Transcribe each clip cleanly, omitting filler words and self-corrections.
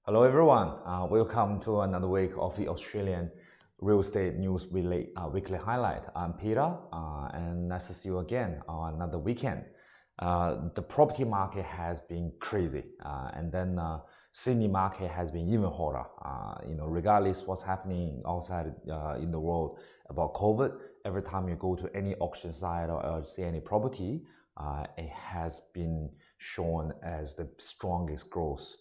Hello everyone, welcome to another week of the Australian Real Estate News Weekly Highlight. I'm Peter and nice to see you again on another weekend. The property market has been crazy and then Sydney market has been even hotter. Regardless what's happening outside in the world about COVID, every time you go to any auction site or see any property, it has been shown as the strongest growth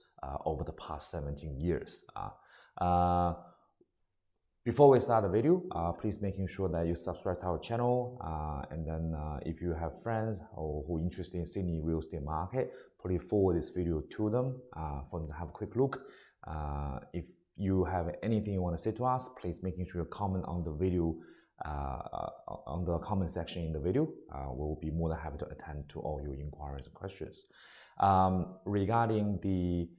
over the past 17 years. Before we start the video, please making sure that you subscribe to our channel and then if you have friends or who are interested in Sydney real estate market, please forward this video to them for them to have a quick look. If you have anything you want to say to us, please making sure you comment on the video on the comment section in the video. We will be more than happy to attend to all your inquiries and questions. Regarding the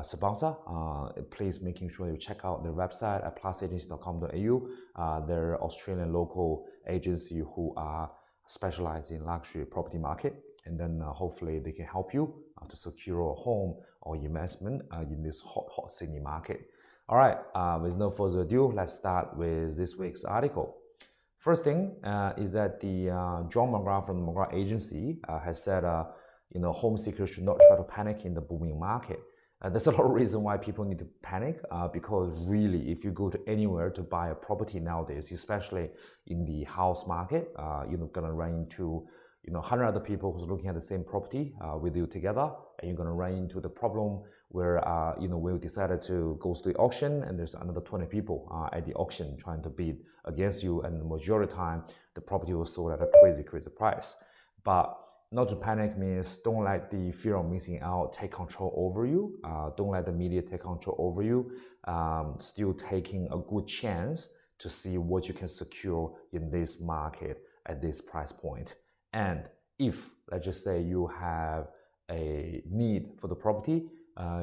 sponsor, please making sure you check out their website at plusagency.com.au. They're Australian local agency who are specialized in luxury property market, and then hopefully they can help you to secure a home or investment in this hot Sydney market. All right, with no further ado, let's start with this week's article. First thing is that the John McGrath from the McGrath Agency has said, home seekers should not try to panic in the booming market. There's a lot of reason why people need to panic because really, if you go to anywhere to buy a property nowadays, especially in the house market, you're gonna run into 100 other people who's looking at the same property with you together, and you're gonna run into the problem where we decided to go to the auction, and there's another 20 people at the auction trying to bid against you, and the majority of the time the property was sold at a crazy price. But not to panic means don't let the fear of missing out take control over you. Don't let the media take control over you. Still taking a good chance to see what you can secure in this market at this price point. And if, let's just say, you have a need for the property,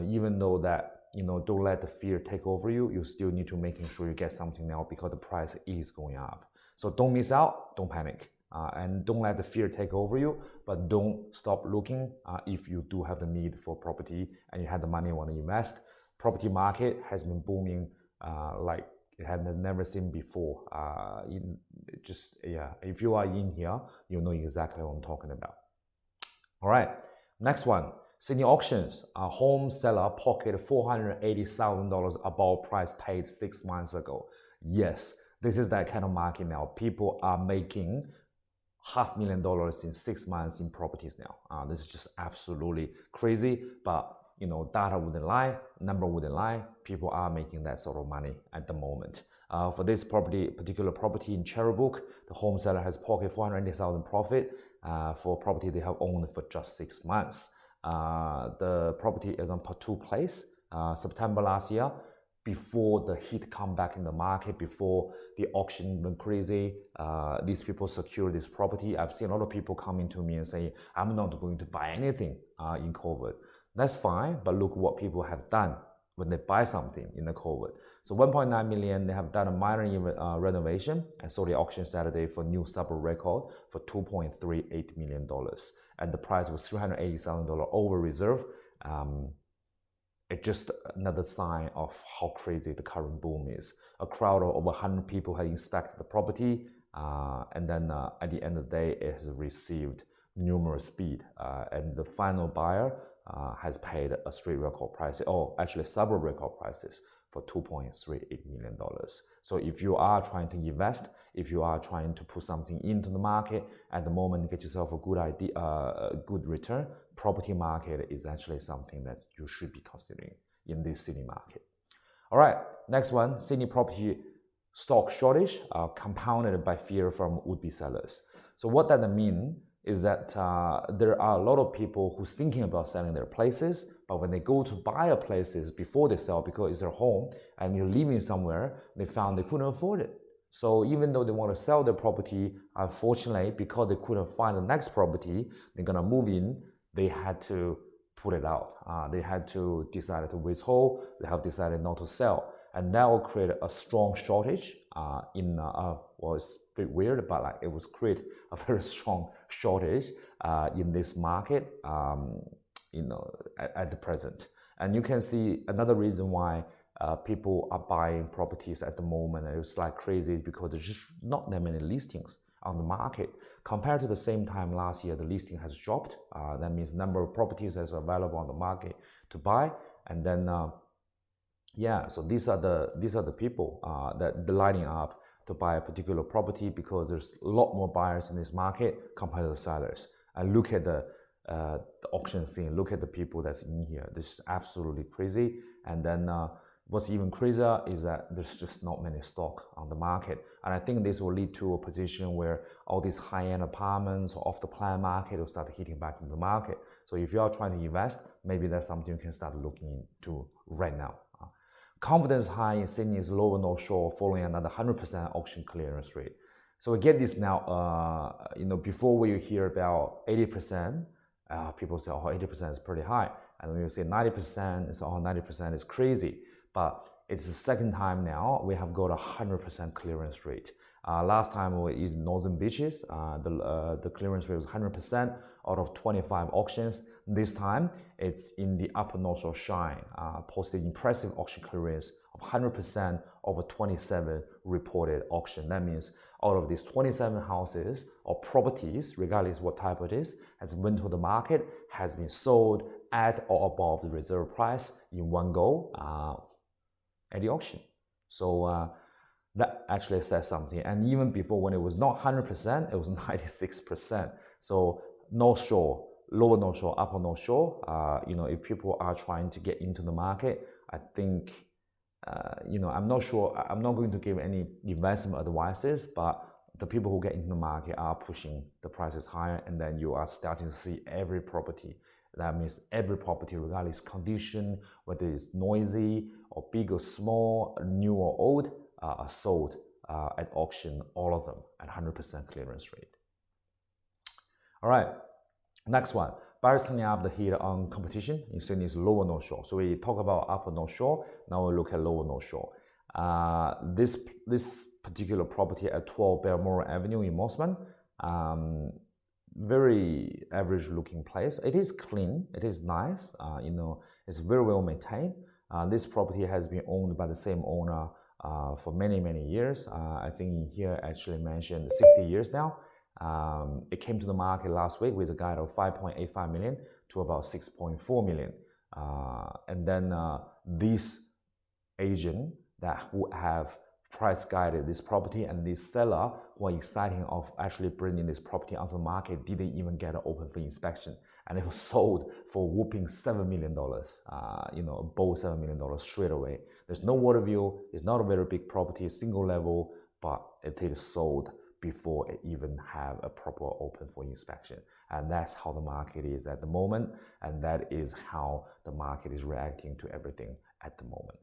even though that, don't let the fear take over you, you still need to making sure you get something now because the price is going up. So don't miss out, don't panic. And don't let the fear take over you, but don't stop looking if you do have the need for property and you have the money you want to invest. Property market has been booming like it had never seen before. If you are in here, you know exactly what I'm talking about. All right, next one. Sydney auctions. A home seller pocketed $480,000 above price paid 6 months ago. Yes, this is that kind of market now. People are making $500,000 in 6 months in properties now. This is just absolutely crazy, but data wouldn't lie, number wouldn't lie. People are making that sort of money at the moment. For this particular property in Cherrybrook, the home seller has pocketed $480,000 profit for property they have owned for just 6 months. The property is on Patu Place, September last year, before the heat come back in the market, before the auction went crazy. These people secure this property. I've seen a lot of people coming to me and say, I'm not going to buy anything in COVID. That's fine, but look what people have done when they buy something in the COVID. So 1.9 million, they have done a minor renovation and sold the auction Saturday for new suburb record for $2.38 million. And the price was $380,000 over reserve. It's just another sign of how crazy the current boom is. A crowd of over 100 people had inspected the property, and then at the end of the day, it has received numerous bid, and the final buyer has paid a straight record price, or actually suburb record prices for $2.38 million. So if you are trying to invest, if you are trying to put something into the market at the moment, get yourself a good idea, a good return, property market is actually something that you should be considering in this Sydney market. All right, next one, Sydney property stock shortage compounded by fear from would-be sellers. So what that means is that there are a lot of people who's thinking about selling their places, but when they go to buy a places before they sell, because it's their home and you're living somewhere, they found they couldn't afford it. So even though they want to sell their property, unfortunately, because they couldn't find the next property, they're gonna move in, they had to put it out. They had to decide to withhold, they have decided not to sell. And that will create a strong shortage well, it's a bit weird, but it was create a very strong shortage in this market. at the present. And you can see another reason why people are buying properties at the moment. It's like crazy is because there's just not that many listings on the market. Compared to the same time last year, the listing has dropped. That means number of properties that's available on the market to buy. And then, yeah, so these are the people that they're lining up to buy a particular property because there's a lot more buyers in this market compared to the sellers. And look at the auction scene, look at the people that's in here. This is absolutely crazy. And then what's even crazier is that there's just not many stock on the market. And I think this will lead to a position where all these high-end apartments or off-the-plan market will start hitting back into the market. So if you are trying to invest, maybe that's something you can start looking into right now. Confidence high in Sydney's Lower North Shore following another 100% auction clearance rate. So we get this now, before we hear about 80%, people say, oh, 80% is pretty high. And when you say 90%, it's 90% is crazy. But it's the second time now we have got a 100% clearance rate. Last time we used Northern Beaches, the clearance rate was 100% out of 25 auctions. This time it's in the Upper North Shore Shine, posted impressive auction clearance of 100% over 27 reported auction. That means out of these 27 houses or properties, regardless what type it is, has went to the market, has been sold at or above the reserve price in one go at the auction. So that actually says something. And even before, when it was not 100%, it was 96%. So North Shore, Lower North Shore, Upper North Shore, if people are trying to get into the market, I think, I'm not sure, I'm not going to give any investment advices, but the people who get into the market are pushing the prices higher, and then you are starting to see every property. That means every property, regardless condition, whether it's noisy or big or small, new or old, are sold at auction, all of them at 100% clearance rate. All right, next one. Buyers turning up the heat on competition in Sydney's Lower North Shore. So we talk about Upper North Shore, now we look at Lower North Shore. This particular property at 12 Balmoral Avenue in Mosman, very average looking place. It is clean, it is nice, it's very well maintained. This property has been owned by the same owner for many, many years. I think here actually mentioned 60 years now. It came to the market last week with a guide of 5.85 million to about 6.4 million. And then this agent who have price guided this property and this seller who are excited of actually bringing this property onto the market didn't even get it open for inspection, and it was sold for whooping $7 million, above $7 million straight away. There's no water view, it's not a very big property, single level, but it is sold before it even have a proper open for inspection. And that's how the market is at the moment, and that is how the market is reacting to everything at the moment.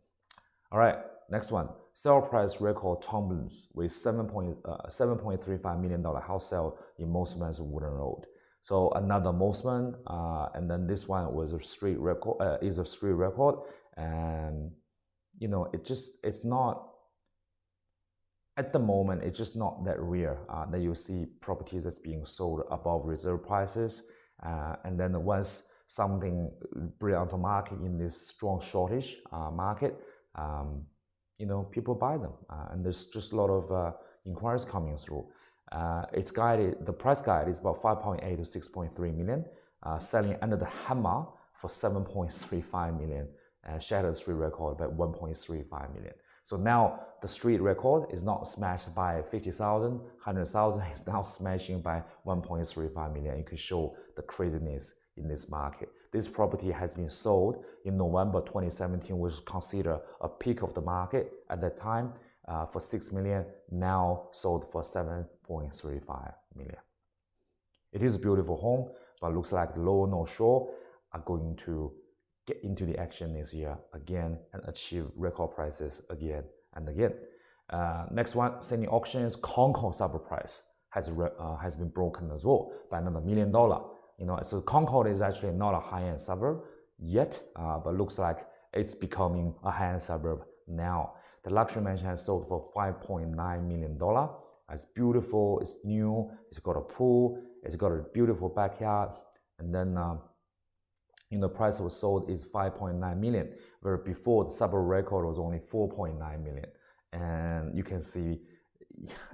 All right, next one. Sale price record tumbles with $7.35 million house sale in Mosman's Wooden Road. So another Mosman, and then this one was a street record. And it's not at the moment. It's just not that rare that you see properties that's being sold above reserve prices, and then once something bring onto the market in this strong shortage market. People buy them, and there's just a lot of inquiries coming through. It's guided, the price guide is about 5.8 to 6.3 million, selling under the hammer for 7.35 million, shattered street record by 1.35 million. So now the street record is not smashed by 50,000, 100,000, it's now smashing by 1.35 million. You can show the craziness in this market. This property has been sold in November 2017, which was considered a peak of the market at that time, for 6 million, now sold for 7.35 million. It is a beautiful home, but looks like the Lower North Shore are going to get into the action this year again and achieve record prices again and again. Next one, Sydney Auctions Concord suburb price has been broken as well by another $1 million. So Concord is actually not a high-end suburb yet, but looks like it's becoming a high-end suburb now. The luxury mansion has sold for $5.9 million. It's beautiful, it's new, it's got a pool, it's got a beautiful backyard, and then price was sold is 5.9 million, where before the Subaru record was only 4.9 million. And you can see,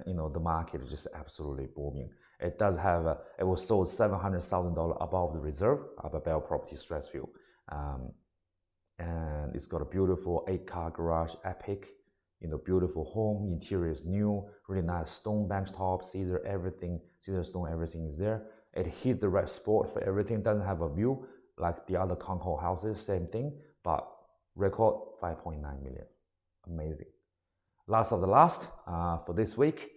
the market is just absolutely booming. It does have, it was sold $700,000 above the reserve of a Bell Property Stressfield. And it's got a beautiful 8-car garage, epic, beautiful home, interior is new, really nice stone bench top, Caesar stone, everything is there. It hit the right spot for everything, doesn't have a view like the other Concord houses, same thing, but record 5.9 million, amazing. Last of the last for this week,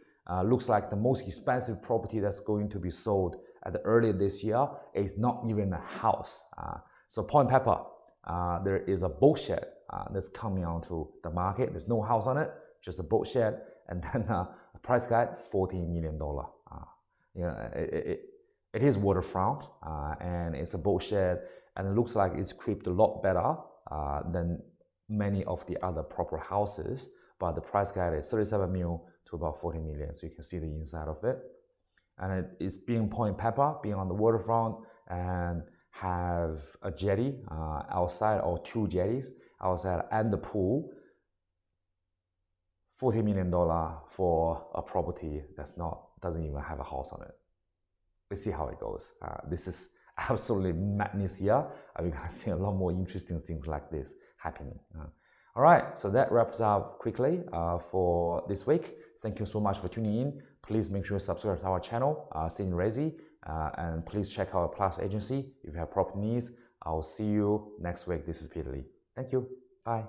looks like the most expensive property that's going to be sold at earlier this year is not even a house. So Point Pepper, there is a boat shed that's coming onto the market. There's no house on it, just a boat shed, and then a price guide $14 million. It is waterfront, and it's a boat shed, and it looks like it's equipped a lot better than many of the other proper houses. But the price guide is 37 mil to about 40 million, so you can see the inside of it. And it's being Point Pepper, being on the waterfront, and have a jetty outside, or 2 jetties outside, and the pool. $40 million for a property doesn't even have a house on it. We see how it goes. This is absolutely madness here. We're gonna see a lot more interesting things like this happening. All right, so that wraps up quickly for this week. Thank you so much for tuning in. Please make sure to subscribe to our channel, Sydney Resi, and please check out Plus Agency if you have property needs. I'll see you next week. This is Peter Lee. Thank you. Bye.